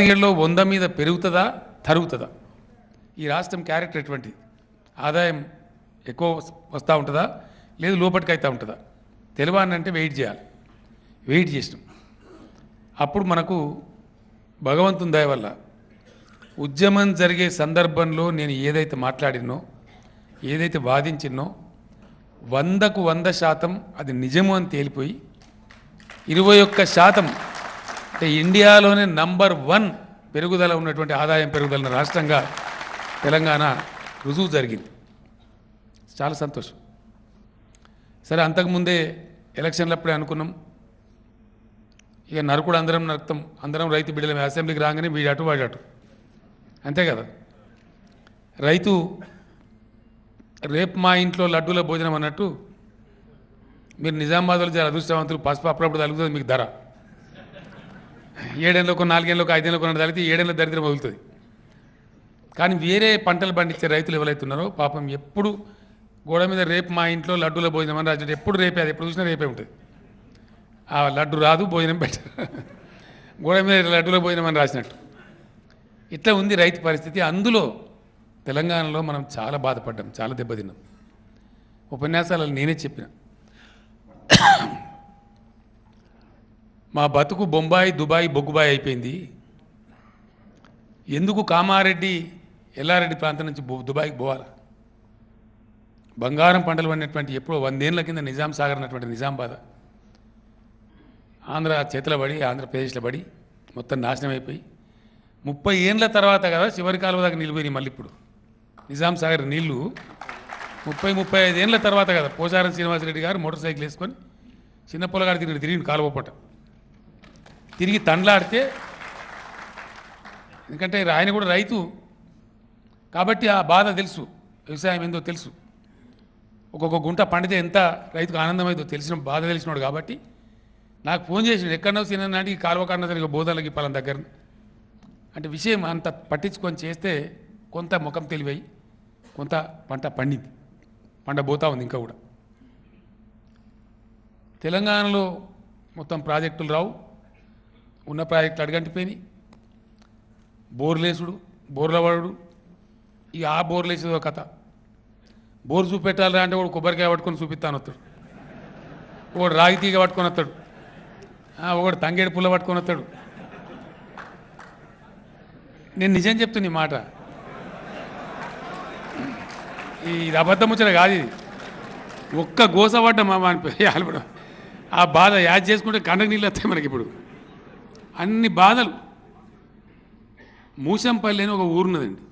ఏళ్ళలో 100 మీద పెరుగుతుందా తరుగుతుందా? ఈ రాష్ట్రం క్యారెక్టర్ ఎటువంటిది? ఆదాయం ఎక్కువ వస్తూ ఉంటుందా లేదు లోపటికి అవుతూ ఉంటుందా? తెలియాలంటే వెయిట్ చేయాలి. వెయిట్ చేసినాం. అప్పుడు మనకు భగవంతుని దయ వల్ల ఉద్యమం జరిగే సందర్భంలో నేను ఏదైతే మాట్లాడినో ఏదైతే వాదించినో 100కు 100% అది నిజము అని తేలిపోయి 21% అంటే ఇండియాలోనే నంబర్ 1 పెరుగుదల ఉన్నటువంటి ఆదాయం పెరుగుదల రాష్ట్రంగా తెలంగాణ రుజువు జరిగింది. చాలా సంతోషం. సరే, అంతకుముందే ఎలక్షన్లప్పుడే అనుకున్నాం ఇక నరుకుడు అందరం నరుకుతాం, అందరం రైతు బిడ్డలమే, అసెంబ్లీకి రాగానే వీడటు వాడటు, అంతే కదా. రైతు రేపు మా ఇంట్లో లడ్డూల భోజనం అన్నట్టు మీరు నిజామాబాద్లో చాలా అదృష్టవంతులు, పసుపు అప్పుడప్పుడు తగ్గుతుంది మీకు ధర. 7 ఏళ్ళకు 4 ఏళ్ళకు 5 ఏళ్ళకు తగ్గితే 7 ఏళ్ళ దరిద్రం వదులుతుంది. కానీ వేరే పంటలు పండించే రైతులు ఎవరైతున్నారో పాపం ఎప్పుడు గోడ మీద రేపు మా ఇంట్లో లడ్డూల భోజనం అని రాసినట్టు ఎప్పుడు రేపే, అది ఎప్పుడు చూసినా రేపే ఉంటుంది. ఆ లడ్డు రాదు, భోజనం పెట్టారు, గోడ మీద లడ్డూల భోజనం అని రాసినట్టు. ఇట్లా ఉంది రైతు పరిస్థితి. అందులో తెలంగాణలో మనం చాలా బాధపడ్డాం, చాలా దెబ్బతిన్నాం. ఉపన్యాసాలలో నేనే చెప్పిన మా బతుకు బొంబాయి దుబాయ్ బొగ్గుబాయి అయిపోయింది. ఎందుకు కామారెడ్డి ఎల్లారెడ్డి ప్రాంతం నుంచి దుబాయ్కి పోవాలి? బంగారం పంటలు పడినటువంటి ఎప్పుడో 100 ఏళ్ళ కింద నిజాం సాగర్ అన్నటువంటి నిజామాబాద్ ఆంధ్ర చేతిలో పడి, ఆంధ్రప్రదేశ్లో పడి మొత్తం నాశనం అయిపోయి 30 ఏళ్ళ తర్వాత కదా చివరి కాలువ దాకా నిలిపోయినాయి. మళ్ళీ ఇప్పుడు నిజాం సాగర్ నీళ్లు 30-35 ఏళ్ళ తర్వాత కదా పోచారం శ్రీనివాసరెడ్డి గారు మోటార్ సైకిల్ వేసుకొని చిన్న పొలగాడు తిరిగి కాలువ పూట తిరిగి తండ్లాడితే, ఎందుకంటే ఆయన కూడా రైతు కాబట్టి ఆ బాధ తెలుసు, వ్యవసాయం ఏందో తెలుసు, ఒక్కొక్క గుంట పండితే ఎంత రైతుకు ఆనందమైందో తెలిసిన బాధ తెలిసినాడు. కాబట్టి నాకు ఫోన్ చేసినాడు, ఎక్కడో సినానికి కాలువ కన్నా సరిగ్గా బోధనలకి పలాన దగ్గర అంటే విషయం అంత పట్టించుకొని చేస్తే కొంత ముఖం తెలివై కొంత పంట పండింది, పండబోతా ఉంది. ఇంకా కూడా తెలంగాణలో మొత్తం ప్రాజెక్టులు రావు, ఉన్న ప్రాజెక్టులు అడగంటిపోయినాయి. బోర్లేసుడు, బోర్ల వాడు, ఇక ఆ బోర్లేసేదో కథ. బోర్ చూపెట్టాలి అంటే ఒకడు కొబ్బరికాయ పట్టుకొని చూపిస్తాను వస్తాడు, ఒకడు రాగి తీగ పట్టుకొని వస్తాడు, ఒకడు తంగేడు పుల్ల పట్టుకొని వస్తాడు. నేను నిజం చెప్తున్నా ఈ మాట, ఇది అబద్ధం వచ్చిన కాదు. ఇది ఒక్క గోసపడ్డ మా అనిపోయి ఆ బాధ యాద్ చేసుకుంటే కండకు నీళ్ళు వస్తాయి మనకి. ఇప్పుడు అన్ని బాధలు. మూసంపల్లి అని ఒక ఊరున్నదండి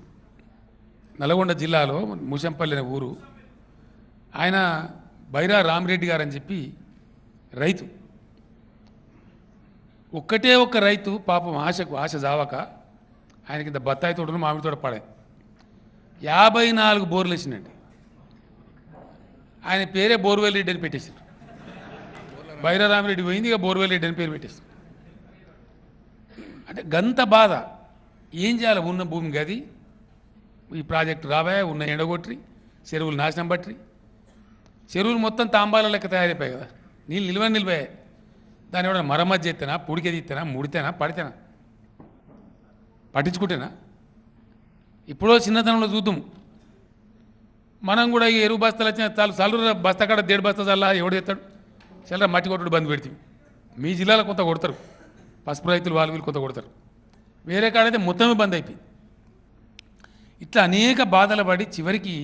నల్గొండ జిల్లాలో, మూసంపల్లి అనే ఊరు. ఆయన బైరా రామిరెడ్డి గారు అని చెప్పి రైతు, ఒక్కటే ఒక్క రైతు పాపం ఆశ జావక ఆయన కింద బత్తాయి తోటను మామిడి తోట పడాయి 54 బోర్లు వేసిందండి. ఆయన పేరే బోర్వెల్ రెడ్డి అని పెట్టేశారు. బైరా రామిరెడ్డి పోయింది, ఇక బోర్వెల్ రెడ్డి అని పేరు పెట్టేశారు. అంటే గంత బాధ. ఏం చేయాలి? ఉన్న భూమి గది ఈ ప్రాజెక్టు రాబాయా, ఉన్న ఎండగొట్టి చెరువులు నాశనం పట్టి, చెరువులు మొత్తం తాంబాల లెక్క తయారైపోయాయి కదా, నీళ్ళు నిలిపోయాయి. దాన్ని ఎవరైనా మరమ్మతు చేస్తేనా, పుడికేది ఇస్తేనా, ముడితేనా, పడితేనా, పట్టించుకుంటేనా? ఇప్పుడో చిన్నతనంలో చూద్దాం మనం కూడా. ఈ ఎరువు బస్తాలు వచ్చిన చల్లు బస్తా కాడ 1.5 బస్తా చల్లా ఎవడు తెస్తాడు? చల్లరా మట్టి కొట్టుడు బంద్ పెడితే మీ జిల్లాలో కొంత కొడతారు, పసుపు రైతులు వాళ్ళు వీళ్ళు కొంత కొడతారు, వేరే కాడైతే మొత్తమే బంద్ అయిపోయింది. ఇట్లా అనేక బాధలు పడి చివరికి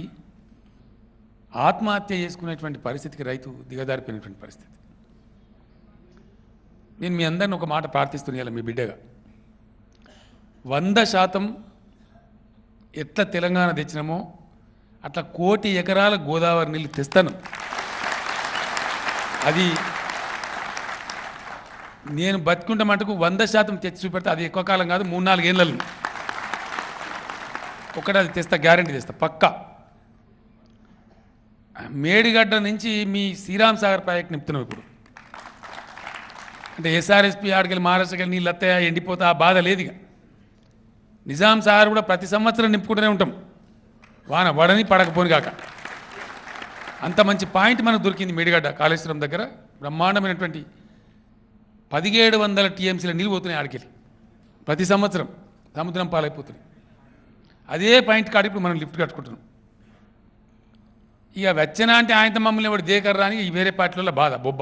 ఆత్మహత్య చేసుకునేటువంటి పరిస్థితికి రైతు దిగజారిపోయినటువంటి పరిస్థితి. నేను మీ అందరిని ఒక మాట ప్రార్థిస్తున్నాను, మీ బిడ్డగా 100% ఎట్లా తెలంగాణ తెచ్చినామో అట్లా 1 కోటి ఎకరాల గోదావరి నీళ్ళు తెస్తాను. అది నేను బతుకుంటే మటుకు 100% తెచ్చి చూపెడితే, అది ఎక్కువ కాలం కాదు, 3-4 ఏళ్ళని ఒకటి అది తెస్తా, గ్యారంటీ తెస్తా పక్కా. మేడిగడ్డ నుంచి మీ శ్రీరామ్ సాగర్ ప్రాజెక్ట్ నింపుతున్నాం ఇప్పుడు. అంటే ఎస్ఆర్ఎస్పి ఆడికెళ్ళి మహారాష్ట్రకి నీళ్ళు వస్తాయా, ఎండిపోతా, ఆ బాధ లేదు. ఇక నిజాం సాగర్ కూడా ప్రతి సంవత్సరం నింపుకుంటూనే ఉంటాం, వాన వడని పడకపోని కాక. అంత మంచి పాయింట్ మనకు దొరికింది మేడిగడ్డ కాళేశ్వరం దగ్గర. బ్రహ్మాండమైనటువంటి 1700 టీఎంసీల నీళ్ళు పోతున్నాయి ఆడికెళ్ళి. ప్రతి సంవత్సరం సముద్రం పాలైపోతుంది. అదే పాయింట్ కాడ ఇప్పుడు మనం లిఫ్ట్ కట్టుకుంటున్నాం. ఇక వెచ్చన అంటే ఆయనతో మమ్మల్ని ఎవడు దేకర్రా అని ఈ వేరే పార్టీలలో బాధ బొబ్బ.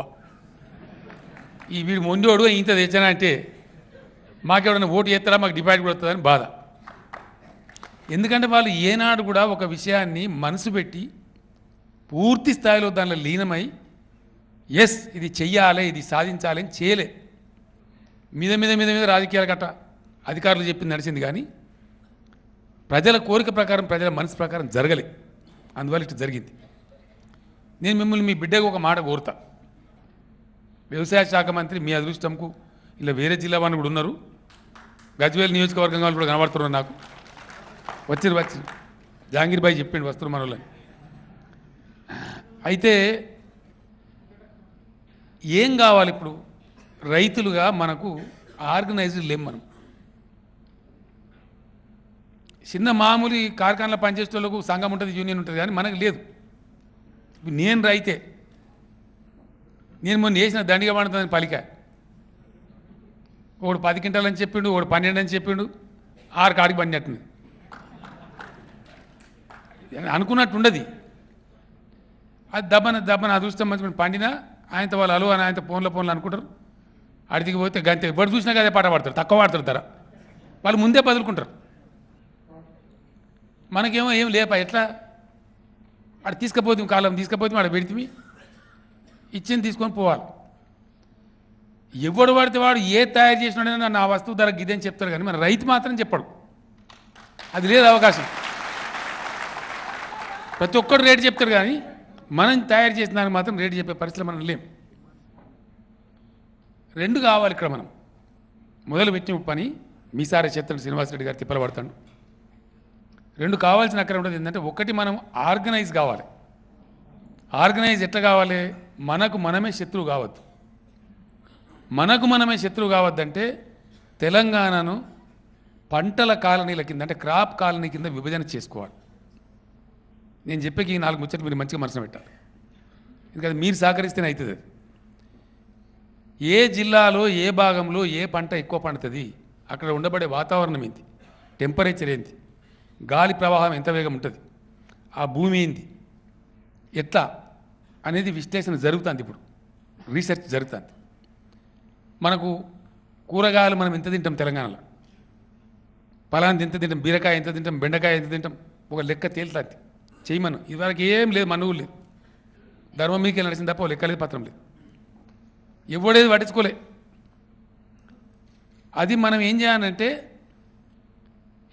ఈ వీడు మొండోడు ఇంత తెచ్చనా అంటే మాకెవడన్నా ఓటు చేస్తారా, మాకు డిపాజిట్ కూడా వస్తుందని బాధ. ఎందుకంటే వాళ్ళు ఏనాడు కూడా ఒక విషయాన్ని మనసు పెట్టి పూర్తి స్థాయిలో దానిలో లీనమై ఎస్ ఇది చెయ్యాలి, ఇది సాధించాలి అని చేయలే. మీద మీద మీద మీద రాజకీయాల గట్ట అధికారులు చెప్పింది నడిచింది, కానీ ప్రజల కోరిక ప్రకారం ప్రజల మనసు ప్రకారం జరగలే. అందువల్ల ఇటు జరిగింది. నేను మిమ్మల్ని మీ బిడ్డకు ఒక మాట కోరుతా. వ్యవసాయ శాఖ మంత్రి మీ అదృష్టంకు ఇలా వేరే జిల్లా వాళ్ళు కూడా ఉన్నారు, గజ్వేల్ నియోజకవర్గం వాళ్ళు కూడా కనబడుతున్నారు. నాకు వచ్చి జహాంగీర్ భాయ్ చెప్పిండు వస్తున్నారు మన వాళ్ళని. అయితే ఏం కావాలి ఇప్పుడు? రైతులుగా మనకు ఆర్గనైజ్డ్ లేం. మనం చిన్న మామూలు కార్ఖానలో పనిచేసే వాళ్ళకు సంఘం ఉంటుంది, యూనియన్ ఉంటుంది, కానీ మనకు లేదు. ఇప్పుడు నేను రైతే, నేను మొన్న వేసిన దండిగా పడుతుందని పలిక. ఒకడు 10 క్వింటాలని చెప్పిండు, ఒకడు 12 అని చెప్పిండు, 6 కాడికి పడినట్టుంది అనుకున్నట్టు ఉండదు. అది దబ్బన అదృష్టం మంచి పండినా ఆయనతో వాళ్ళు అలు అని ఆయనతో ఫోన్లో అనుకుంటారు. అడిగికి పోతే గంతే ఎవరు చూసినా అదే పాట పాడతారు, తక్కువ పాడతారు ధర. వాళ్ళు ముందే బదులుకుంటారు. మనకేమో ఏం లేపా, ఎట్లా అక్కడ తీసుకుపోతాం, కాలం తీసుకుపోతాం, అక్కడ పెడితే ఇచ్చింది తీసుకొని పోవాలి. ఎవడు పడితే వాడు ఏ తయారు చేసినాడైనా నా వస్తువు ధర గిదని చెప్తారు, కానీ మన రైతు మాత్రం చెప్పడు. అది లేదు అవకాశం. ప్రతి ఒక్కరు రేటు చెప్తారు, కానీ మనం తయారు చేసిన దానికి మాత్రం రేటు చెప్పే పరిస్థితిలో మనం లేం. 2 కావాలి ఇక్కడ. మనం మొదలు పెట్టిన పని మీసారే చేస్తాడు శ్రీనివాసరెడ్డి గారు తిప్పలు పడతాడు. 2 కావాల్సిన అక్కడ ఉండదు. ఏంటంటే ఒకటి, మనం ఆర్గనైజ్ కావాలి. ఆర్గనైజ్ ఎట్లా కావాలి? మనకు మనమే శత్రువు కావద్దు. మనకు మనమే శత్రువు కావద్దంటే తెలంగాణను పంటల కాలనీల కింద, అంటే క్రాప్ కాలనీ కింద విభజన చేసుకోవాలి. నేను చెప్పేకి 4 ముచ్చట్లు మీరు మంచిగా మనసులో పెట్టాలి. ఎందుకంటే మీరు సహకరిస్తేనే అవుతుంది. ఏ జిల్లాలో ఏ భాగంలో ఏ పంట ఎక్కువ పండుతుంది, అక్కడ ఉండబడే వాతావరణం ఏంటి, టెంపరేచర్ ఏంటి, గాలి ప్రవాహం ఎంత వేగం ఉంటుంది, ఆ భూమి ఏంటి, ఎట్లా అనేది విశ్లేషణ జరుగుతుంది. ఇప్పుడు రీసెర్చ్ జరుగుతుంది. మనకు కూరగాయలు మనం ఎంత తింటాం తెలంగాణలో, పలాంది ఎంత తింటాం, బీరకాయ ఎంత తింటాం, బెండకాయ ఎంత తింటాం, ఒక లెక్క తేలుతుంది. చేయమను. ఇదివరకు ఏం లేదు, మనువులు లేదు, ధర్మం మీకే నడిచింది తప్ప లెక్క లేదు, పత్రం లేదు, ఎవడేది పట్టించుకోలే. అది మనం ఏం చేయాలంటే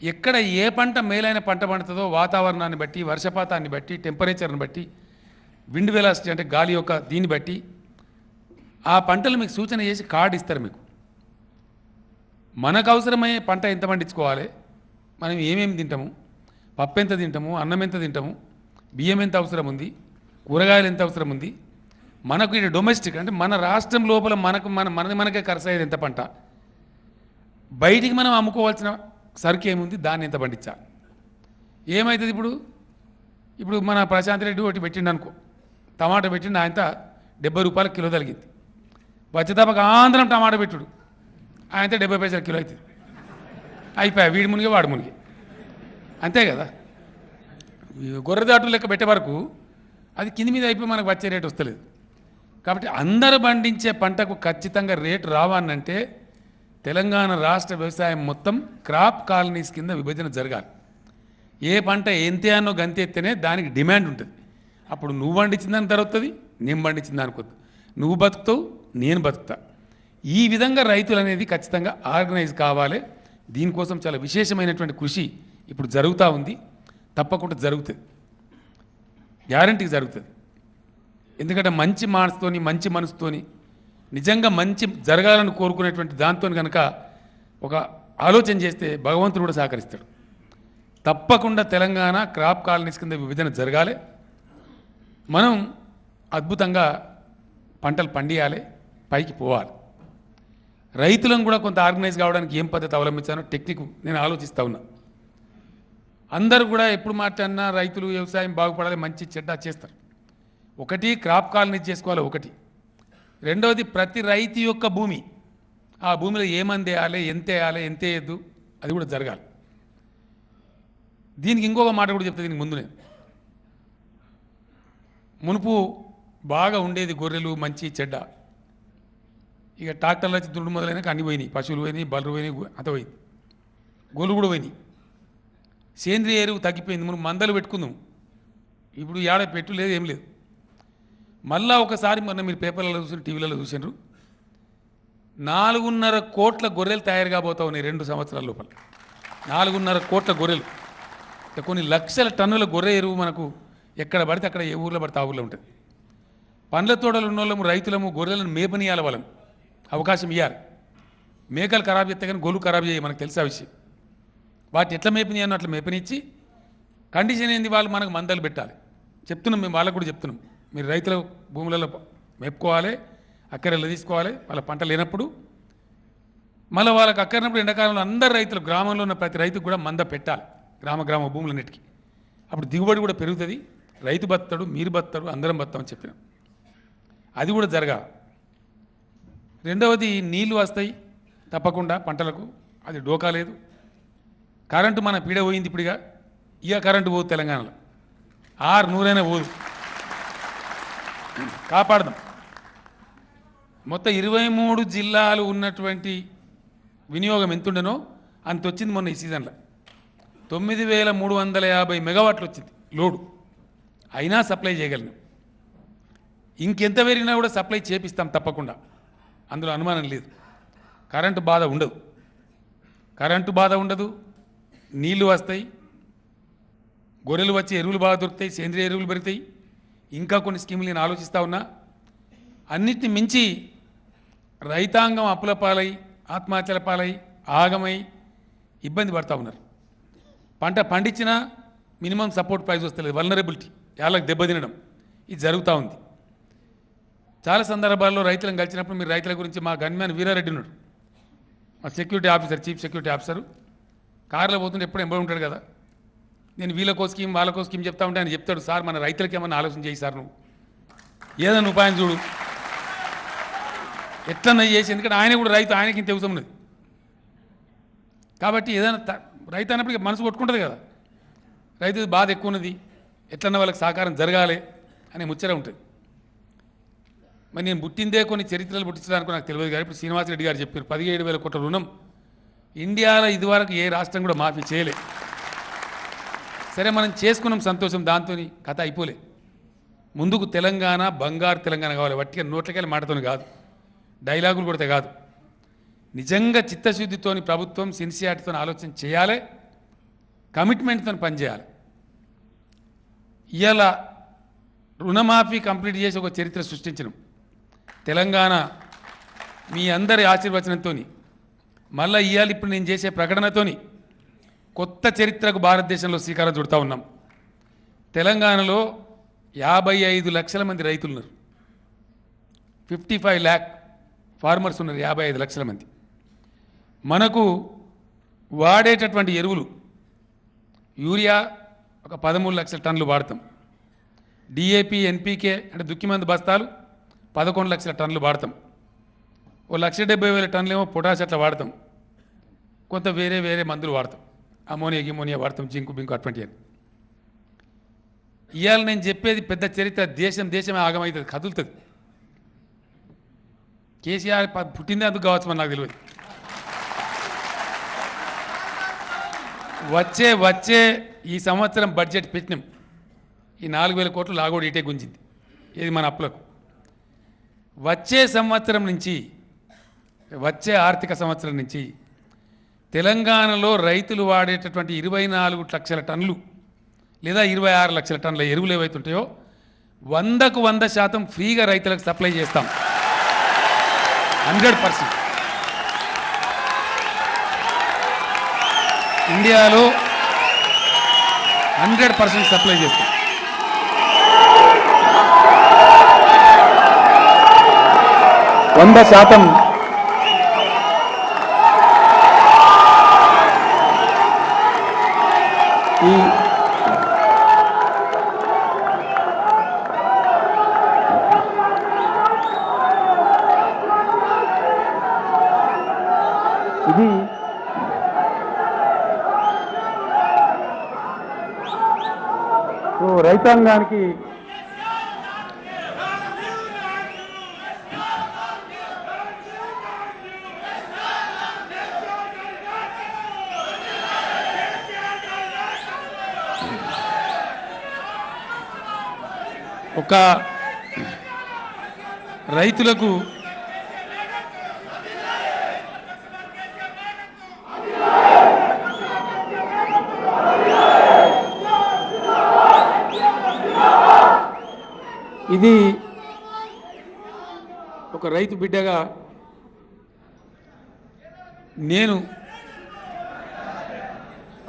ఎక్కడ ఏ పంట మేలైన పంట పండుతుందో వాతావరణాన్ని బట్టి, వర్షపాతాన్ని బట్టి, టెంపరేచర్ని బట్టి, విండ్ వెలాసిటీ అంటే గాలి యొక్క దీన్ని బట్టి ఆ పంటలు మీకు సూచన చేసి కార్డు ఇస్తారు మీకు. మనకు అవసరమయ్యే పంట ఎంత పండించుకోవాలి, మనం ఏమేమి తింటాము, పప్పు ఎంత తింటాము, అన్నం ఎంత తింటాము, బియ్యం ఎంత అవసరం ఉంది, కూరగాయలు ఎంత అవసరం ఉంది, మనకు ఇది డొమెస్టిక్ అంటే మన రాష్ట్రం లోపల మనకే ఖర్చు అయ్యేది ఎంత పంట, బయటికి మనం అమ్ముకోవాల్సిన సరుకు ఏముంది, దాన్ని ఎంత పండించాలి. ఏమవుతుంది ఇప్పుడు మన ప్రశాంత్ రెడ్డి ఒకటి పెట్టిండు అనుకో, టమాటా పెట్టిండు, ఆయన 70 రూపాయల కిలో తగిలింది. వచ్చేదాకా ఆంధ్రం టమాటా పెట్టుడు, ఆయన 70 పైసల కిలో అవుతుంది. అయిపోయా, వీడి మునిగి వాడు మునిగి, అంతే కదా. గొర్రెదాటు లెక్క పెట్టే వరకు అది కింది మీద అయిపోయి మనకు వచ్చే రేటు వస్తలేదు. కాబట్టి అందరూ పండించే పంటకు ఖచ్చితంగా రేటు రావాలంటే తెలంగాణ రాష్ట్ర వ్యవసాయం మొత్తం క్రాప్ కాలనీస్ కింద విభజన జరగాలి. ఏ పంట ఎంతే అన్నో గంతే ఎత్తేనే దానికి డిమాండ్ ఉంటుంది. అప్పుడు నువ్వు పండించిన దానికి ధర వస్తుంది, నేను పండించిన దానికి వద్దు, నువ్వు బతుకుతావు, నేను బతుకుతా. ఈ విధంగా రైతులు అనేది ఖచ్చితంగా ఆర్గనైజ్ కావాలి. దీనికోసం చాలా విశేషమైనటువంటి కృషి ఇప్పుడు జరుగుతూ ఉంది. తప్పకుండా జరుగుతుంది, గ్యారంటీకి జరుగుతుంది. ఎందుకంటే మంచి మనసుతోని, మంచి మనసుతోని, నిజంగా మంచి జరగాలని కోరుకునేటువంటి దాంతో కనుక ఒక ఆలోచన చేస్తే భగవంతుడు కూడా సహకరిస్తాడు. తప్పకుండా తెలంగాణ క్రాప్ కాలనీస్ కింద విభజన జరగాలి. మనం అద్భుతంగా పంటలు పండియాలి, పైకి పోవాలి. రైతులను కూడా కొంత ఆర్గనైజ్ కావడానికి ఏం పద్ధతి అవలంబించానో టెక్నిక్ నేను ఆలోచిస్తూ ఉన్నా. అందరూ కూడా ఎప్పుడు మాట్లాడినా రైతులు వ్యవసాయం బాగుపడాలి, మంచి చెడ్డ చేస్తారు. ఒకటి క్రాప్ కాలనీ చేసుకోవాలి, ఒకటి. రెండవది ప్రతి రైతు యొక్క భూమి ఆ భూమిలో ఏమంది వేయాలి, ఎంత వేయాలి, ఎంత వేయద్దు, అది కూడా జరగాలి. దీనికి ఇంకొక మాట కూడా చెప్తే దీనికి ముందు నేను మునుపు బాగా ఉండేది గొర్రెలు మంచి చెడ్డ. ఇక ట్రాక్టర్లు వచ్చి దుడ్డు మొదలైనాక అన్ని పోయినాయి, పశువులు పోయినాయి, బర్రెలు పోయినాయి, అంత పోయింది, గోళ్ళు కూడా పోయినాయి. సేంద్రియ ఎరువు తగ్గిపోయింది. మనం మందలు పెట్టుకుందాం, ఇప్పుడు ఏడ పెట్టు లేదు, ఏం లేదు. మళ్ళా ఒకసారి మొన్న మీరు పేపర్లలో చూసిన టీవీలలో చూసినారు, 4.5 కోట్ల గొర్రెలు తయారు కాబోతా ఉన్నాయి 2 సంవత్సరాల లోపల. 4.5 కోట్ల గొర్రెలు, కొన్ని లక్షల టన్నుల గొర్రె ఎరువు మనకు ఎక్కడ పడితే అక్కడ, ఏ ఊర్లో పడితే ఆ ఊర్లో ఉంటుంది. పండ్ల తోటలు ఉన్న వాళ్ళము, రైతులము గొర్రెలను మేపనీయాల వాళ్ళం అవకాశం ఇవ్వాలి. మేకలు ఖరాబ్ చేస్తే కానీ గొల్లు ఖరాబ్ చేయ, మనకు తెలిసే విషయం. వాటిని ఎట్లా మేపనీయను అట్లా మేపనిచ్చి, కండిషన్ ఏంది, వాళ్ళు మనకు మందలు పెట్టాలి. చెప్తున్నాం, మేము వాళ్ళకు కూడా చెప్తున్నాం, మీరు రైతుల భూములలో మేపుకోవాలి, అక్కరలు తీసుకోవాలి. వాళ్ళ పంట లేనప్పుడు మళ్ళీ వాళ్ళకి అక్కరినప్పుడు ఎండాకాలంలో అందరు రైతులు, గ్రామంలో ఉన్న ప్రతి రైతుకు కూడా మంద పెట్టాలి, గ్రామ భూములన్నిటికీ. అప్పుడు దిగుబడి కూడా పెరుగుతుంది, రైతు బతాడు, మీరు బతాడు, అందరం బతామని చెప్పినాం. అది కూడా జరగాలి. రెండవది, నీళ్లు వస్తాయి తప్పకుండా పంటలకు, అది డోకా లేదు. కరెంటు మన పీడ పోయింది ఇప్పుడుగా, ఇక కరెంటు పోదు తెలంగాణలో, 600 పోదు, కాపాడదాం. మొత్తం 23 జిల్లాలు ఉన్నటువంటి వినియోగం ఎంతుండనో అంత వచ్చింది మొన్న ఈ సీజన్లో. 9350 మెగావాట్లు వచ్చింది లోడు, అయినా సప్లై చేయగలను. ఇంకెంత పెరిగినా కూడా సప్లై చేపిస్తాం తప్పకుండా, అందులో అనుమానం లేదు. కరెంటు బాధ ఉండదు, నీళ్లు వస్తాయి, గొర్రెలు వచ్చి ఎరువులు బాగా దొరుకుతాయి, సేంద్రియ ఎరువులు పెరుగుతాయి. ఇంకా కొన్ని స్కీములు నేను ఆలోచిస్తూ ఉన్నా. అన్నిటిని మించి రైతాంగం అప్పుల పాలై, ఆత్మహత్యల పాలై, ఆగమై ఇబ్బంది పడుతూ ఉన్నారు. పంట పండించినా మినిమం సపోర్ట్ ప్రైస్ వస్తలేదు, వల్నరబిలిటీ, వాళ్ళకి దెబ్బతినడం, ఇది జరుగుతూ ఉంది. చాలా సందర్భాల్లో రైతులను కలిసినప్పుడు, మీరు రైతుల గురించి, మా గన్మ్యాన్ వీరారెడ్డి ఉన్నాడు, మా security officer, chief security officer, కారులో పోతుంటే ఎప్పుడు ఎంబడి ఉంటాడు కదా. నేను వీళ్ళకో స్కీమ్ వాళ్ళకో స్కీమ్ చెప్తా ఉంటే ఆయన చెప్తాడు, సార్ మన రైతులకి ఏమన్నా ఆలోచన చేయి సార్, నువ్వు ఏదైనా ఉపాయం చూడు, ఎట్లన్నా చేసి. ఎందుకంటే ఆయన కూడా రైతు, ఆయనకి ఇంత అవసరం ఉన్నది కాబట్టి ఏదైనా రైతు అన్నప్పటికీ మనసు కొట్టుకుంటుంది కదా, రైతు బాధ ఎక్కువ ఉన్నది, ఎట్లన్నా వాళ్ళకి సహకారం జరగాలి అనే ముచ్చట ఉంటుంది. మరి నేను పుట్టిందే కొన్ని చరిత్రలు పుట్టించడానికి నాకు తెలియదు కానీ, ఇప్పుడు శ్రీనివాసరెడ్డి గారు చెప్పారు 17,000 కోట్ల రుణం ఇండియాలో ఇదివరకు ఏ రాష్ట్రం కూడా మాఫీ చేయలే. సరే మనం చేసుకున్నాం, సంతోషం, దాంతో కథ అయిపోలే. ముందుకు తెలంగాణ బంగారు తెలంగాణ కావాలి, వట్టిగా నోట్లకెళ్ళి మాటతోని కాదు, డైలాగులు కొడితే కాదు. నిజంగా చిత్తశుద్ధితో ప్రభుత్వం సిన్సియారిటీతో ఆలోచన చేయాలి, కమిట్మెంట్తో పనిచేయాలి. ఇవాళ రుణమాఫీ కంప్లీట్ చేసి ఒక చరిత్ర సృష్టించడం తెలంగాణ మీ అందరి ఆశీర్వచనంతో, మళ్ళీ ఇవాళ ఇప్పుడు నేను చేసే ప్రకటనతోని కొత్త చరిత్రకు భారతదేశంలో శ్రీకారం చుడతా ఉన్నాం. తెలంగాణలో 55 లక్షల మంది రైతులు ఉన్నారు, 55 lakh ఫార్మర్స్ ఉన్నారు, 55 లక్షల మంది. మనకు వాడేటటువంటి ఎరువులు యూరియా ఒక 13 లక్షల టన్నులు వాడతాం, డిఏపి ఎన్పికే అంటే దుక్కిమందు బస్తాలు 11 లక్షల టన్నులు వాడతాం, 1,70,000 టన్నులేమో పొటాష్ అట్లా వాడతాం, కొంత వేరే మందులు వాడతాం, అమోనియా గిమోనియా వాడతాం, జింకు బింకు అటువంటి. ఇవాళ నేను చెప్పేది పెద్ద చరిత్ర, దేశమే ఆగమవుతుంది, కదులుతుంది. కేసీఆర్ పుట్టిందే అందుకు కావచ్చు మరి నాకు తెలియదు. వచ్చే ఈ సంవత్సరం బడ్జెట్ పెట్టినాం, ఈ 4,000 కోట్లు లాగోడు ఇటే గుంజింది, ఇది మన అప్పులకు. వచ్చే సంవత్సరం నుంచి, వచ్చే ఆర్థిక సంవత్సరం నుంచి తెలంగాణలో రైతులు వాడేటటువంటి 24 లక్షల టన్నులు లేదా 26 లక్షల టన్నుల ఎరువులు ఏవైతుంటాయో 100కు 100% ఫ్రీగా రైతులకు సప్లై చేస్తాం, 100%. ఇండియాలో 100% సప్లై చేస్తాం. వంద శాతం ఈ సో రైతాంగానికి ఒక రైతులకు ఇది ఒక రైతు బిడ్డగా నేను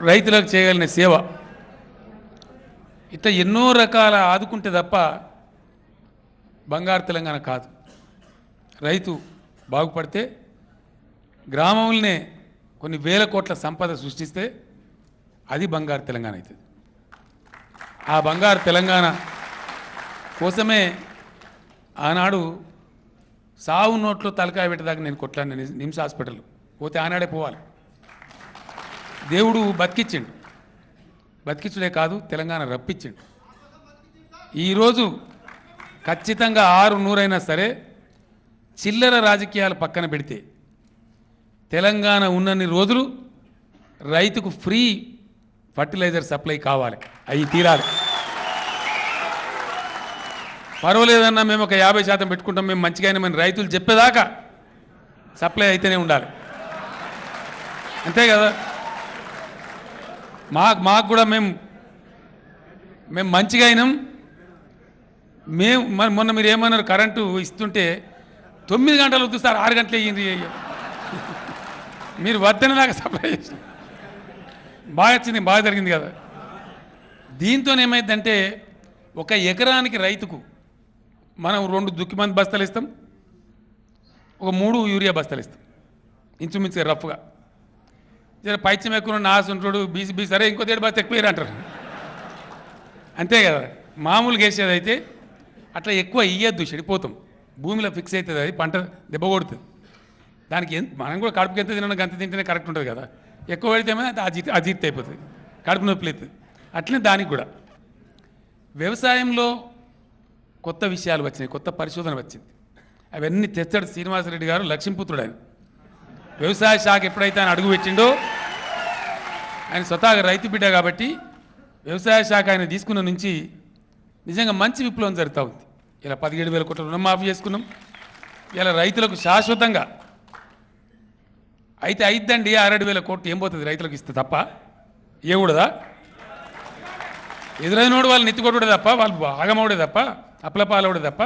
రైతులకు చేయగలిగిన సేవ. ఇట్లా ఎన్నో రకాల ఆదుకుంటే తప్ప బంగారు తెలంగాణ కాదు. రైతు బాగుపడితే గ్రామంలోనే కొన్ని వేల కోట్ల సంపద సృష్టిస్తే అది బంగారు తెలంగాణ అవుతుంది. ఆ బంగారు తెలంగాణ కోసమే ఆనాడు సావు నోట్లో తలకాయ పెట్టేదాకా నేను కొట్లాడిన నిమ్స్ హాస్పిటల్ పోతే ఆనాడే పోవాలి. దేవుడు బతికిచ్చిండు, బతికించుడే కాదు తెలంగాణ రప్పించిండు. ఈరోజు ఖచ్చితంగా 600 సరే చిల్లర రాజకీయాలు పక్కన పెడితే తెలంగాణ ఉన్నన్ని రోజులు రైతుకు ఫ్రీ ఫర్టిలైజర్ సప్లై కావాలి, అవి తీరాలి. పర్వాలేదన్నా మేము ఒక 50% పెట్టుకుంటాం, మేము మంచిగా అయినా మన రైతులు చెప్పేదాకా సప్లై అయితేనే ఉండాలి, అంతే కదా. మాకు కూడా మేము మంచిగా అయినాం. మొన్న మీరు ఏమన్నారు, కరెంటు ఇస్తుంటే 9 గంటలు వద్దు సార్ 6 గంటలు అయ్యింది, మీరు వద్దనేలాగా సప్లై చేసిన బాగా వచ్చింది, బాగా జరిగింది కదా. దీంతో ఏమైందంటే ఒక ఎకరానికి రైతుకు మనం 2 దుక్కిమంది బస్తాలు ఇస్తాం, ఒక 3 యూరియా బస్తాలు ఇస్తాం ఇంచుమించుగా రఫ్గా. జర పైత్యం ఎక్కువ నాసు ఉంటాడు బీసీ సరే ఇంకో 1.5 బస్తా ఎక్కువ అంటారు, అంతే కదా. మామూలుగా వేసేది అయితే అట్లా ఎక్కువ ఇయ్యద్దు, చెడిపోతాం. భూమిలో ఫిక్స్ అవుతుంది, అది పంట దెబ్బ కొడుతుంది. దానికి మనం కూడా కడుపుకి ఎంత తినడం గంత తింటేనే కరెక్ట్ ఉంటుంది కదా. ఎక్కువ పెడితే అజీర్తి అయిపోతుంది, కడుపు నొప్పి అవుతుంది. అట్లనే దానికి కూడా వ్యవసాయంలో కొత్త విషయాలు వచ్చినాయి, కొత్త పరిశోధన వచ్చింది. అవన్నీ తెచ్చాడు శ్రీనివాసరెడ్డి గారు, లక్ష్మీపుత్రుడు ఆయన. వ్యవసాయ శాఖ ఎప్పుడైతే ఆయన అడుగు పెట్టిండో, ఆయన స్వతహాగా రైతు బిడ్డ కాబట్టి వ్యవసాయ శాఖ ఆయన తీసుకున్న నుంచి నిజంగా మంచి విప్లవం జరుగుతూ ఉంది. ఇలా 17,000 కోట్ల రుణమాఫీ చేసుకున్నాం. ఇలా రైతులకు శాశ్వతంగా అయితే అయిద్దండి 6,000 కోట్లు ఏం పోతుంది రైతులకు ఇస్తే తప్ప ఇవ్వకూడదా? ఎదురైనోడు వాళ్ళు నెత్తికొట్టుడే తప్ప, వాళ్ళు ఆగమవుడే తప్ప, అప్లపాలవుడే తప్ప.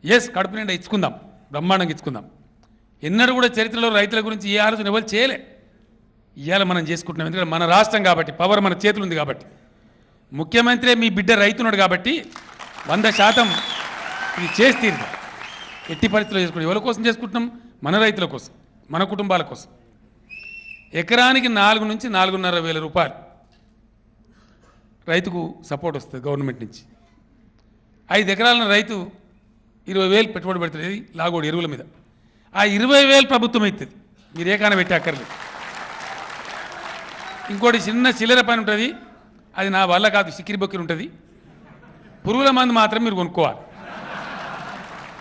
ఎస్, కడుపు నిండా ఇచ్చుకుందాం, బ్రహ్మాండంగా ఇచ్చుకుందాం. ఎన్నడూ కూడా చరిత్రలో రైతుల గురించి ఏ ఆలోచన ఎవరు చేయలే. ఇవాళ మనం చేసుకుంటున్నాం, ఎందుకంటే మన రాష్ట్రం కాబట్టి, పవర్ మన చేతులు ఉంది కాబట్టి. ముఖ్యమంత్రి మీ బిడ్డ రైతున్నాడు కాబట్టి 100% ఇది చేసి తీరుతాం. ఎట్టి పరిస్థితుల్లో చేసుకుంటాం. ఎవరి కోసం చేసుకుంటున్నాం? మన రైతుల కోసం, మన కుటుంబాల కోసం. ఎకరానికి 4 నుంచి 4,500 వేల రూపాయలు రైతుకు సపోర్ట్ వస్తుంది గవర్నమెంట్ నుంచి. 5 ఎకరాలను రైతు 20,000 పెట్టుబడి పెడుతుంది లాగోడు ఎరువుల మీద. ఆ 20,000 ప్రభుత్వం అవుతుంది, మీరు ఏకాన పెట్టి అక్కర్లేదు. ఇంకోటి చిన్న చిల్లర పని ఉంటుంది, అది నా వల్ల కాదు, సిక్కిరి బొక్కిరి ఉంటుంది. పురుగుల మందు మాత్రం మీరు కొనుక్కోవాలి,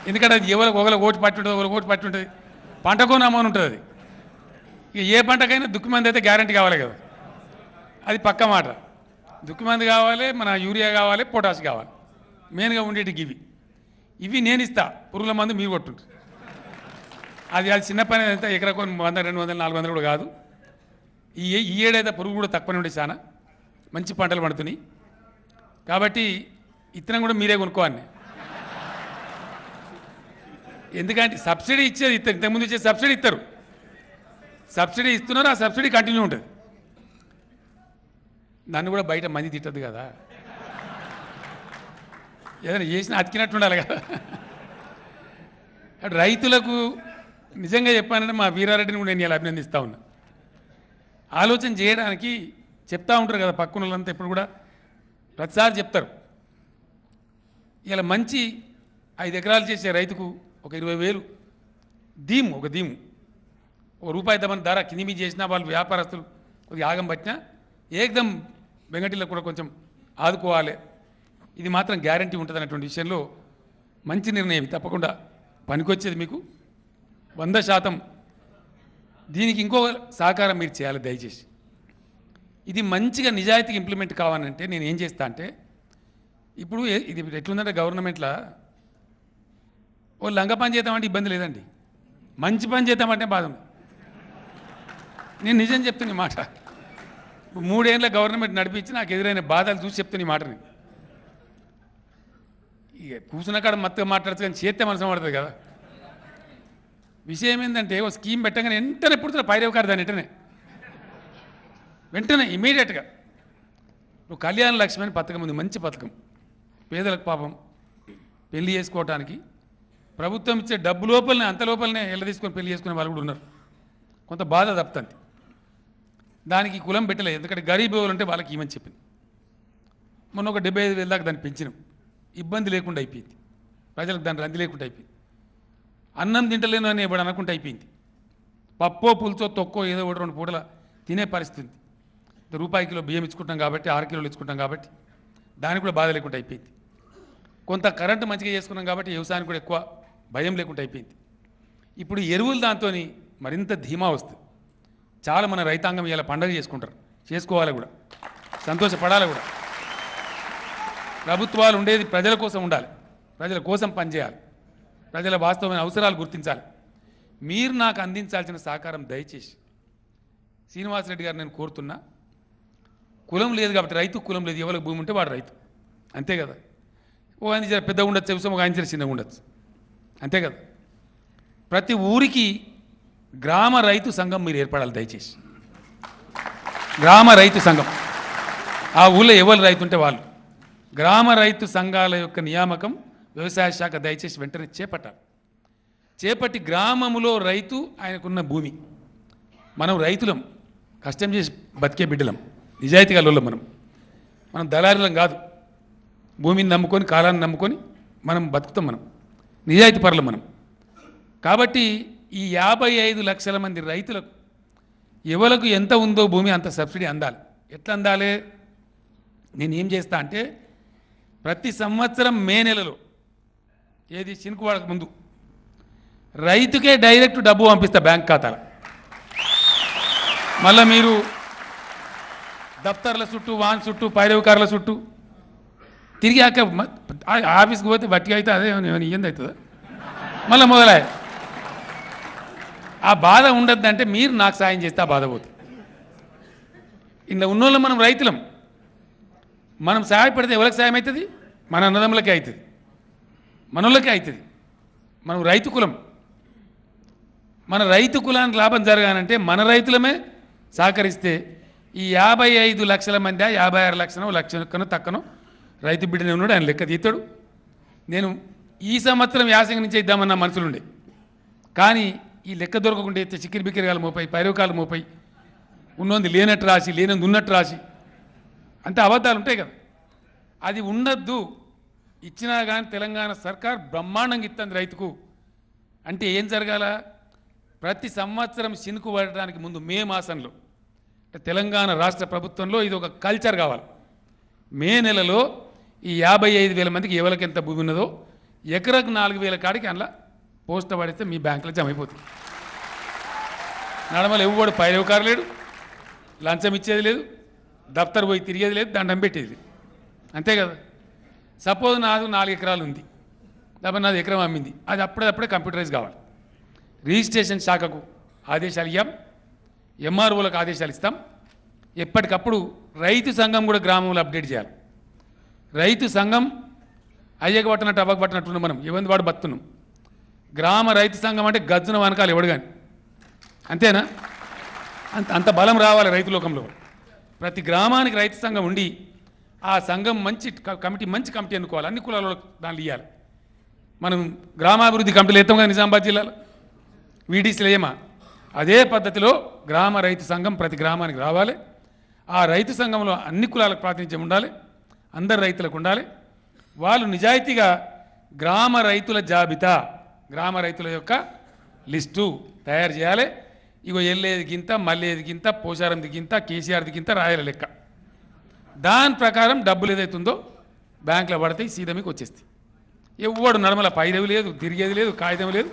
ఎందుకంటే అది ఒకరికి ఓటు పట్టి ఉంటుంది, ఒకరికి ఓటు పట్టి ఉంటుంది. పంటకు నమోను ఉంటుంది అది. ఇక ఏ పంటకైనా దుక్కి మంది అయితే గ్యారంటీ కావాలి కదా, అది పక్క మాట. దుక్కి మంది కావాలి, మన యూరియా కావాలి, పొటాష్ కావాలి, మెయిన్గా ఉండేటికి ఇవి నేను ఇస్తా. పురుగుల మందు మీరు కొట్టుంటారు. అది చిన్న పని అయితే ఎకరకు 100, 200, 400 కూడా కాదు. ఈ ఏడైతే పురుగు కూడా తక్కువనే ఉండే, చాలా మంచి పంటలు పండుతున్నాయి. కాబట్టి ఇత్తనం కూడా మీరే కొనుక్కోవాలి. ఎందుకంటే సబ్సిడీ ఇచ్చేది ఇస్తారు, ఇంతకుముందు ఇచ్చే సబ్సిడీ ఇస్తారు, సబ్సిడీ ఇస్తున్నారు, ఆ సబ్సిడీ కంటిన్యూ ఉంటుంది. నన్ను కూడా బయట మంది తిట్టదు కదా, ఏదైనా చేసినా అతికినట్టు ఉండాలి కదా. రైతులకు నిజంగా చెప్పానంటే మా వీరారెడ్డిని కూడా నేను ఇలా అభినందిస్తూ ఉన్నా. ఆలోచన చేయడానికి చెప్తా ఉంటారు కదా పక్కన వాళ్ళంతా, ఇప్పుడు కూడా ప్రతిసారి చెప్తారు. ఇలా మంచి 5 ఎకరాలు చేసే రైతుకు ఒక 20,000 ఒక దీము ₹1 దమని ధర కింది మీద చేసినా, వాళ్ళు వ్యాపారస్తులు కొద్దిగా ఆగం పట్టినా ఏకదం వెంకటిలో కూడా కొంచెం ఆదుకోవాలి, ఇది మాత్రం గ్యారంటీ ఉంటుంది అన్నటువంటి విషయంలో మంచి నిర్ణయం తప్పకుండా పనికొచ్చేది మీకు 100%. దీనికి ఇంకో సహకారం మీరు చేయాలి దయచేసి. ఇది మంచిగా నిజాయితీగా ఇంప్లిమెంట్ కావాలంటే నేను ఏం చేస్తా అంటే, ఇప్పుడు ఇది ఎట్లుందంటే గవర్నమెంట్లో ఓ లంగ పని చేద్దామంటే ఇబ్బంది లేదండి, మంచి పని చేద్దామంటే బాధ ఉంది. నేను నిజం చెప్తున్న ఈ మాట, 3 ఏళ్ళ గవర్నమెంట్ నడిపించి నాకు ఎదురైన బాధలు చూసి చెప్తున్న ఈ మాట. నేను ఇక కూర్చున్న కాడ మత్తుగా మాట్లాడచ్చు కానీ చేస్తే మనసు పడుతుంది కదా. విషయం ఏంటంటే ఓ స్కీమ్ పెట్టగానే వెంటనే పుడుతున్న పైరవకారు దాని వెంటనే ఇమీడియట్గా ఇప్పుడు కళ్యాణ లక్ష్మి అని పథకం ఉంది, మంచి పథకం. పేదలకు పాపం పెళ్లి చేసుకోవడానికి ప్రభుత్వం ఇచ్చే డబ్బు లోపలనే అంత లోపలనే ఎల్ల తీసుకొని పెళ్లి చేసుకునే వాళ్ళు కూడా ఉన్నారు. కొంత బాధ తప్పుతుంది. దానికి కులం పెట్టలేదు, ఎందుకంటే గరీబ్ వాళ్ళు ఉంటే వాళ్ళకి ఇవ్వని చెప్పింది. మొన్న ఒక 75,000 దాకా దాన్ని పెంచినాం, ఇబ్బంది లేకుండా అయిపోయింది, ప్రజలకు దాని రంది లేకుండా అయిపోయింది. అన్నం తింటలేను అని ఇప్పుడు అనుకుంటే అయిపోయింది. పప్పో పులుసో తొక్కో ఏదో ఒకటి 2 పూటల తినే పరిస్థితి. రూపాయి కిలో బియ్యం ఇచ్చుకుంటాం కాబట్టి 6 కిలోలు ఇచ్చుకుంటాం కాబట్టి దానికి కూడా బాధ లేకుండా అయిపోయింది. కొంత కరెంటు మంచిగా చేసుకున్నాం కాబట్టి వ్యవసాయానికి కూడా ఎక్కువ భయం లేకుండా అయిపోయింది. ఇప్పుడు ఎరువులు దాంతో మరింత ధీమా వస్తుంది. చాలా మన రైతాంగం ఇలా పండుగ చేసుకుంటారు, చేసుకోవాలి కూడా, సంతోషపడాలి కూడా. ప్రభుత్వాలు ఉండేది ప్రజల కోసం ఉండాలి, ప్రజల కోసం పనిచేయాలి, ప్రజల వాస్తవమైన అవసరాలు గుర్తించాలి. మీరు నాకు అందించాల్సిన సహకారం దయచేసి శ్రీనివాసరెడ్డి గారు నేను కోరుతున్నా. కులం లేదు కాబట్టి రైతు, కులం లేదు, ఎవరికి భూమి ఉంటే వాడు రైతు, అంతే కదా. ఒక ఆయన జర పెద్దగా ఉండొచ్చు వ్యవసాయం, ఒక ఆయన జర చిన్నగా ఉండొచ్చు, అంతే కదా. ప్రతి ఊరికి గ్రామ రైతు సంఘం మీరు ఏర్పడాలి దయచేసి. గ్రామ రైతు సంఘం, ఆ ఊళ్ళో ఎవరు రైతు ఉంటే వాళ్ళు. గ్రామ రైతు సంఘాల యొక్క నియామకం వ్యవసాయ శాఖ దయచేసి వెంటనే చేపట్టాలి. చేపట్టి గ్రామములో రైతు ఆయనకున్న భూమి, మనం రైతులం, కష్టం చేసి బతికే బిడ్డలం, నిజాయితీగా లోళ్ళం. మనం దళారులం కాదు, భూమిని నమ్ముకొని కాలాన్ని నమ్ముకొని మనం బతుకుతాం, మనం నిజాయితీ పరులం మనం. కాబట్టి ఈ 55 లక్షల మంది రైతులకు ఎవరికి ఎంత ఉందో భూమి అంత సబ్సిడీ అందాలి. ఎట్లా అందాలి? నేను ఏం చేస్తా అంటే ప్రతి సంవత్సరం మే నెలలో, ఏది చినుకువాడకు ముందు, రైతుకే డైరెక్ట్ డబ్బు పంపిస్తా బ్యాంక్ ఖాతాలో. మళ్ళీ మీరు దఫ్తర్ల చుట్టూ, వాన్ చుట్టూ, పైరవకారుల చుట్టూ తిరిగాక ఆఫీస్కి పోతే బట్టిగా అయితే అదే ఇయ్యంది అవుతుందా, మళ్ళీ మొదలయ్య. ఆ బాధ ఉండద్దంటే మీరు నాకు సాయం చేస్తే ఆ బాధ పోతుంది. ఇందులో ఉన్నోళ్ళు మనం రైతులం, మనం సహాయపడితే ఎవరికి సాయం అవుతుంది? మన అన్నదమ్ములకే అవుతుంది, మనోళ్ళకే అవుతుంది. మనం రైతు కులం, మన రైతు కులానికి లాభం జరగాలంటే మన రైతులమే సహకరిస్తే ఈ 55 లక్షల మంది 56 లక్షనో లక్షకనో తక్కనో రైతు బిడ్డనే ఉన్నాడు, ఆయన లెక్క తీస్తాడు. నేను ఈ సంవత్సరం యాసంగి నుంచి ఇద్దామన్న మనసులుండే, కానీ ఈ లెక్క దొరకకుండా అయితే చిక్కిరి బిక్కిరిగాలు మోపై, పైరవకాలు మోపై, ఉన్నోంది లేనట్టు రాసి, లేనంది ఉన్నట్టు రాసి, అంతే అబద్ధాలు ఉంటాయి కదా. అది ఉండద్దు. ఇచ్చినా కానీ తెలంగాణ సర్కార్ బ్రహ్మాండంగా ఇస్తుంది రైతుకు. అంటే ఏం జరగాల? ప్రతి సంవత్సరం చినుకు పడడానికి ముందు మే మాసంలో, తెలంగాణ రాష్ట్ర ప్రభుత్వంలో ఇది ఒక కల్చర్ కావాలి. మే నెలలో ఈ 55,000 మందికి ఎవరికి ఎంత భూమి ఉన్నదో ఎకరకు 4,000 కాడికి అందులో పోస్ట్ పడితే మీ బ్యాంకులో జమ అయిపోతుంది. నడమలు ఎవడు పైరవకారు లేడు, లంచం ఇచ్చేది లేదు, దఫ్తర్ పోయి తిరిగేది లేదు, దండం పెట్టేది లేదు, అంతే కదా. సపోజ్ నాది 4 ఎకరాలు ఉంది, డబ్బా నాది ఎకరం అమ్మింది, అది అప్పుడే కంప్యూటరైజ్ కావాలి. రిజిస్ట్రేషన్ శాఖకు ఆదేశాలు ఇవ్వం, ఎంఆర్ఓలకు ఆదేశాలు ఇస్తాం. ఎప్పటికప్పుడు రైతు సంఘం కూడా గ్రామంలో అప్డేట్ చేయాలి. రైతు సంఘం అయ్యకు పట్టినట్టు అవ్వకు పట్టినట్టున్నాం మనం, ఇవ్వంది వాడు బతున్నాం. గ్రామ రైతు సంఘం అంటే గజ్జున వనకాలు ఎవడు కానీ, అంతేనా? అంత బలం రావాలి రైతు లోకంలో. ప్రతి గ్రామానికి రైతు సంఘం ఉండి ఆ సంఘం మంచి కమిటీ ఎన్నుకోవాలి, అన్ని కులాలలో దాన్ని ఇవ్వాలి. మనం గ్రామాభివృద్ధి కమిటీలు ఎత్తాం కదా నిజామాబాద్ జిల్లాలో, వీడీసీలు ఏమా అదే పద్ధతిలో గ్రామ రైతు సంఘం ప్రతి గ్రామానికి రావాలి. ఆ రైతు సంఘంలో అన్ని కులాలకు ప్రాతినిధ్యం ఉండాలి, అందరు రైతులకు ఉండాలి. వాళ్ళు నిజాయితీగా గ్రామ రైతుల జాబితా, గ్రామ రైతుల యొక్క లిస్టు తయారు చేయాలి. ఇగో ఎల్లేది గింత, మల్లేది గింత, పోషారంది గింత, కేసీఆర్ది గింత రాయాలి లెక్క. దాని ప్రకారం డబ్బులు ఏదైతుందో బ్యాంకులో పడతాయి, సీదా మీకు వచ్చేస్తాయి. ఎవ్వడు నడమల పైరవి లేదు, తిరిగేది లేదు, కాగితం లేదు.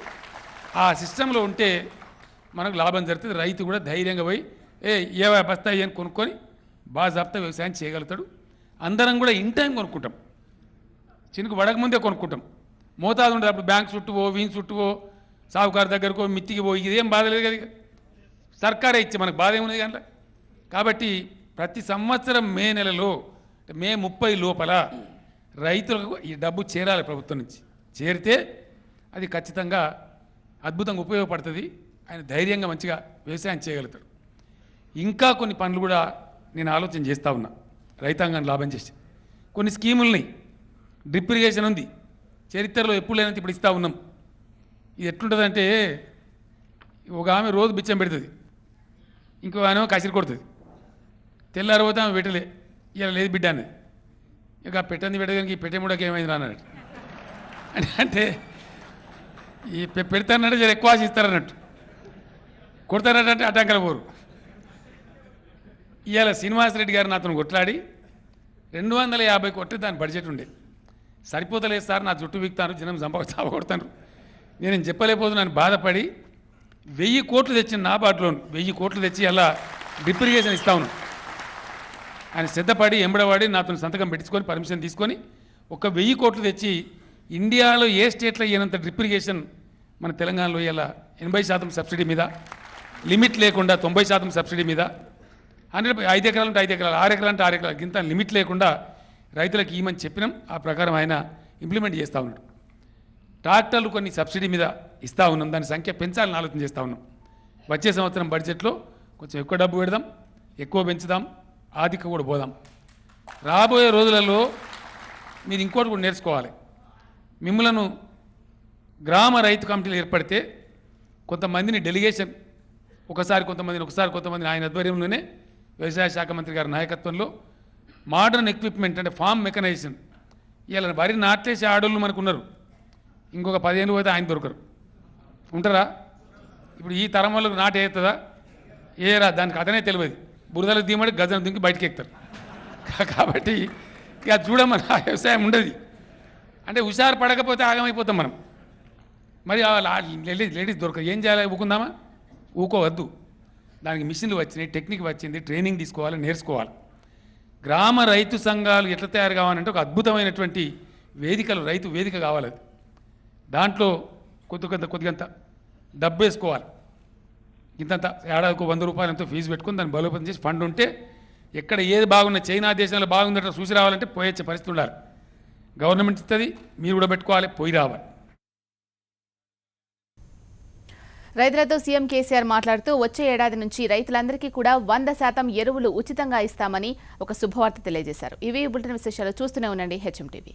ఆ సిస్టంలో ఉంటే మనకు లాభం జరుగుతుంది. రైతు కూడా ధైర్యంగా పోయి ఏ బస్తాయి అని కొనుక్కొని బాజాబ్తా వ్యవసాయం చేయగలుగుతాడు. అందరం కూడా ఇన్ టైం కొనుక్కుంటాం, చినుకు పడక ముందే కొనుక్కుంటాం. మోతాదు ఉండదు. అప్పుడు బ్యాంక్ చుట్టువో, వీన్ చుట్టువో, సావుకారు దగ్గరకో, మిత్తికి పోయి ఇదేం బాధ లేదు కదా. సర్కారే ఇచ్చే మనకు బాధ ఏమున్నది కానీ. కాబట్టి ప్రతి సంవత్సరం మే నెలలో, మే 30 లోపల రైతులకు ఈ డబ్బు చేరాలి ప్రభుత్వం నుంచి. చేరితే అది ఖచ్చితంగా అద్భుతంగా ఉపయోగపడుతుంది. ఆయన ధైర్యంగా మంచిగా వ్యవసాయం చేయగలుగుతాడు. ఇంకా కొన్ని పనులు కూడా నేను ఆలోచన చేస్తూ ఉన్నా, రైతాంగాన్ని లాభం చేసి. కొన్ని స్కీములని డ్రిప్ ఇరిగేషన్ ఉంది, చరిత్రలో ఎప్పుడు లేనంత ఇప్పుడు ఇస్తూ ఉన్నాం. ఇది ఎట్లుంటుందంటే, ఒక ఆమె రోజు బిచ్చం పెడుతుంది, ఇంకో ఆమె కసిరి కొడుతుంది. తెల్లారి పోతే ఆమె పెట్టలే, ఇలా లేదు బిడ్డ అనేది. ఇక పెట్టంది పెట్టడానికి పెట్టే ముడకి ఏమైంది అన్నాడు. అంటే ఈ పెడతానంటే జర ఎక్కువ ఆశిస్తారన్నట్టు, కొడతారంటే అడ్డంకల పోరు. ఇవాళ శ్రీనివాసరెడ్డి గారు నాతో కొట్లాడి 250 కొట్టి దాని బడ్జెట్ ఉండే. సరిపోతలేదు సార్, నా జుట్టు వీక్తాను, జనం కొడతాను, నేను చెప్పలేకపోతున్నాను బాధపడి 1000 కోట్లు తెచ్చిన నా బాటలోను 1000 కోట్లు తెచ్చి అలా డ్రిప్ ఇరిగేషన్ ఇస్తా ఉన్నాను. ఆయన సిద్ధపడి ఎంబడవాడి నాతో సంతకం పెట్టించుకొని పర్మిషన్ తీసుకొని 1000 కోట్లు తెచ్చి ఇండియాలో ఏ స్టేట్లో అయినంత డ్రిప్ ఇరిగేషన్ మన తెలంగాణలో ఇలా 80% సబ్సిడీ మీద, లిమిట్ లేకుండా 90% సబ్సిడీ మీద, 5 ఎకరాలు అంటే 5 ఎకరాలు, 6 ఎకరాలు అంటే 6 ఎకరాలు, ఇంత లిమిట్ లేకుండా రైతులకు ఈమని చెప్పినాం. ఆ ప్రకారం ఆయన ఇంప్లిమెంట్ చేస్తూ ఉన్నాడు. ట్రాక్టర్లు కొన్ని సబ్సిడీ మీద ఇస్తూ ఉన్నాం, దాని సంఖ్య పెంచాలని ఆలోచన చేస్తూ ఉన్నాం. వచ్చే సంవత్సరం బడ్జెట్లో కొంచెం ఎక్కువ డబ్బు పెడదాం, ఎక్కువ పెంచుదాం, ఆర్థిక కూడా పోదాం. రాబోయే రోజులలో మీరు ఇంకోటి కూడా నేర్చుకోవాలి. మిమ్మలను గ్రామ రైతు కమిటీలు ఏర్పడితే కొంతమందిని డెలిగేషన్, ఒకసారి కొంతమందిని ఆయన ఆధ్వర్యంలోనే వ్యవసాయ శాఖ మంత్రి గారి నాయకత్వంలో మోడర్న్ ఎక్విప్మెంట్ అంటే ఫామ్ మెకనైజేషన్. ఇలా వరి నాట్లేసే ఆడోళ్ళు మనకు ఉన్నారు, ఇంకొక 10 ఏళ్ళు పోతే ఆయన దొరకరు, ఉంటారా? ఇప్పుడు ఈ తరం వాళ్ళకు నాటు వేస్తుందా? ఏరా, దానికి అతనే తెలియదు. బురదలకు దిమ్మడి గజం దింకి బయటికి ఎక్కుతారు. కాబట్టి ఇక చూడమని వ్యవసాయం ఉండదు. అంటే హుషారు పడకపోతే ఆగమైపోతాం మనం. మరి లేడీస్ దొరకదు, ఏం చేయాలి? ఊకుందామా? ఊకోవద్దు. దానికి మిషన్లు వచ్చినాయి, టెక్నిక్ వచ్చింది, ట్రైనింగ్ తీసుకోవాలి, నేర్చుకోవాలి. గ్రామ రైతు సంఘాలు ఎట్లా తయారు కావాలంటే ఒక అద్భుతమైనటువంటి వేదికలు, రైతు వేదిక కావాలి. అది దాంట్లో కొద్దిగంత డబ్బు వేసుకోవాలి. ఇంతంత ఏడాదికి 100 రూపాయలు ఎంతో ఫీజు పెట్టుకుని దాన్ని బలోపేతం చేసి ఫండ్ ఉంటే ఎక్కడ ఏది బాగున్నా, చైనా దేశంలో బాగుందట చూసి రావాలంటే పోయొచ్చే పరిస్థితి ఉండాలి. గవర్నమెంట్ ఇస్తుంది, మీరు కూడా పెట్టుకోవాలి, పోయి రావాలి. రైతులతో సీఎం కేసీఆర్ మాట్లాడుతూ వచ్చే ఏడాది నుంచి రైతులందరికీ కూడా 100% ఎరువులు ఉచితంగా ఇస్తామని ఒక శుభవార్త తెలియజేశారు. ఇవి బులెటిన్ విశేషాలు. చూస్తూనే ఉండండి హెచ్ఎం టీవీ.